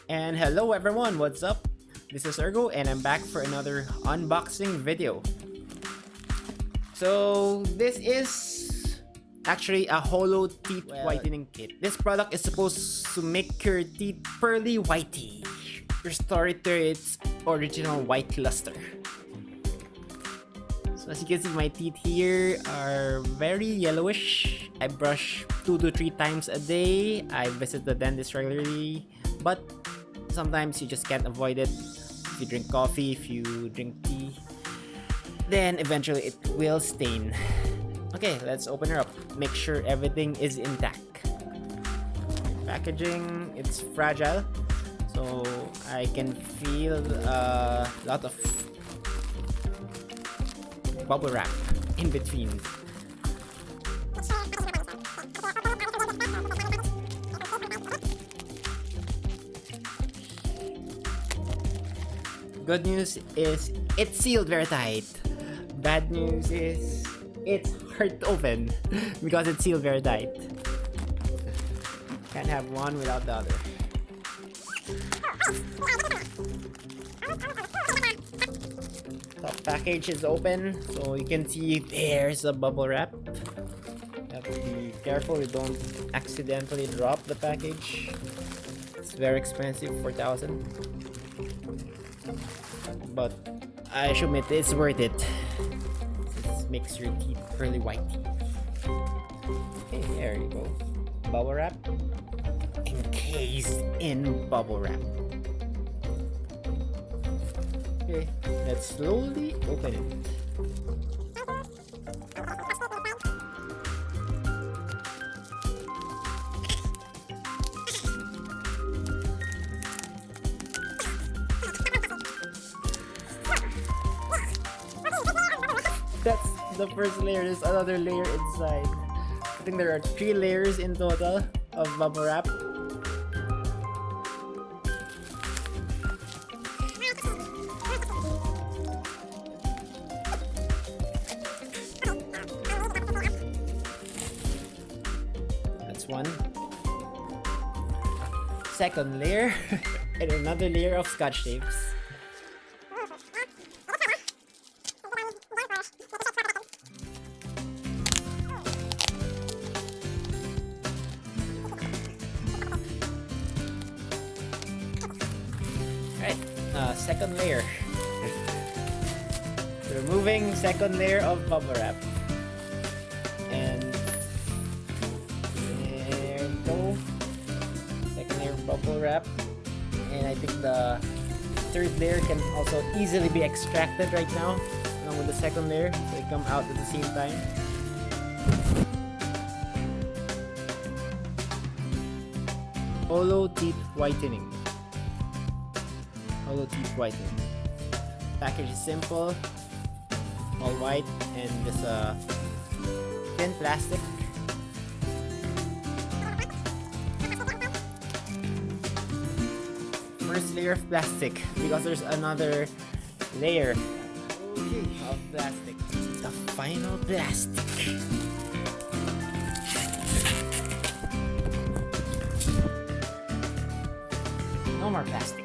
And hello everyone, what's up? This is Ergo and I'm back for another unboxing video. So this is actually a Holo teeth whitening kit. This product is supposed to make your teeth pearly whitey, restore it to its original white luster. So as you can see, my teeth here are very yellowish. I brush 2 to 3 times a day. I visit the dentist regularly, but sometimes you just can't avoid it. If you drink coffee, if you drink tea, then eventually it will stain. Okay, let's open her up. Make sure everything is intact. Packaging, it's fragile, so I can feel a lot of bubble wrap in between. Good news is it's sealed very tight. Bad news is it's hard to open because it's sealed very tight. Can't have one without the other. Top package is open, so you can see there's a bubble wrap. You have to be careful you don't accidentally drop the package. It's very expensive, 4,000. But I should admit it's worth it. It makes your teeth pearly white. Okay, there you go. Bubble wrap. Encased in bubble wrap. Okay, let's slowly open it. That's the first layer. There's another layer inside. I think there are 3 layers in total of bubble wrap. That's one. Second layer and another layer of scotch tapes. Right, second layer. Removing second layer of bubble wrap. And there we go. Second layer of bubble wrap. And I think the third layer can also easily be extracted right now, along with the second layer, so they come out at the same time. Holo teeth whitening. Holo teeth whitening. Package is simple, all white, and just a thin plastic. First layer of plastic, because there's another layer of plastic. The final plastic. No more plastic.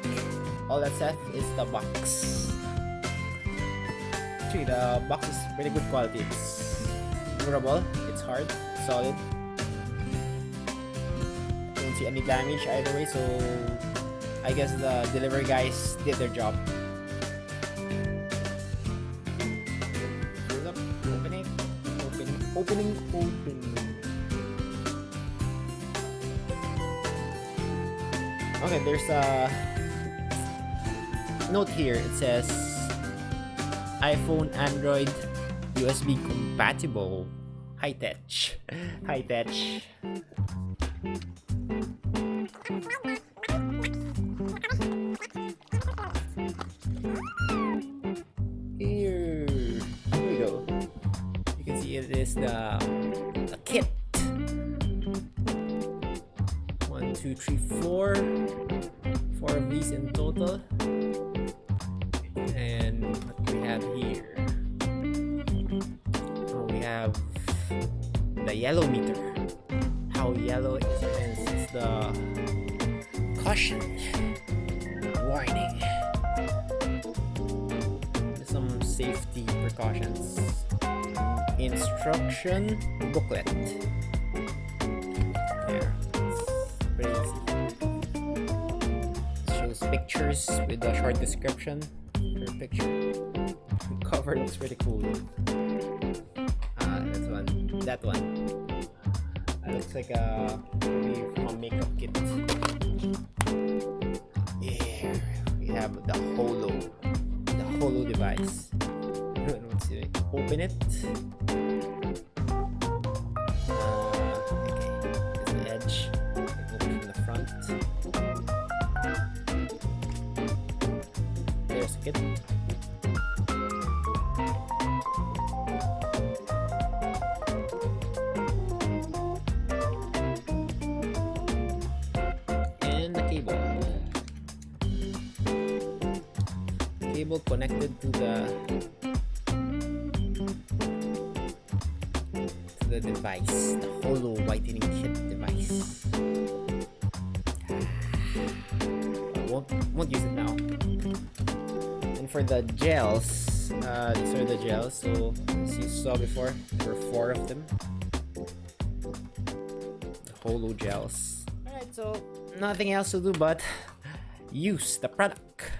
All that's left is the box. Actually, the box is pretty good quality. It's durable, it's hard, solid. Don't see any damage either way, so I guess the delivery guys did their job. Opening. Okay, there's a note here. It says iPhone, Android, USB compatible, high tech. Here we go. You can see it is the kit. 1, 2, 3, 4 of these in total. And what do we have here? Oh, we have the yellow meter. How yellow is the Caution. Warning. Some safety precautions. Instruction booklet. There. It's pretty easy. It shows pictures with a short description per picture. The cover looks pretty cool. This one. That one. That looks like maybe from a makeup kit. Yeah. We have the Holo. The Holo device. Let's see. Open it. Okay. There's the edge. Open from the front. There's the kit. And the cable. Cable connected to the device, the Holo whitening kit device. I won't use it now. And for the gels, these are the gels. So as you saw before, there were 4 of them. The Holo gels. Alright, so nothing else to do but use the product.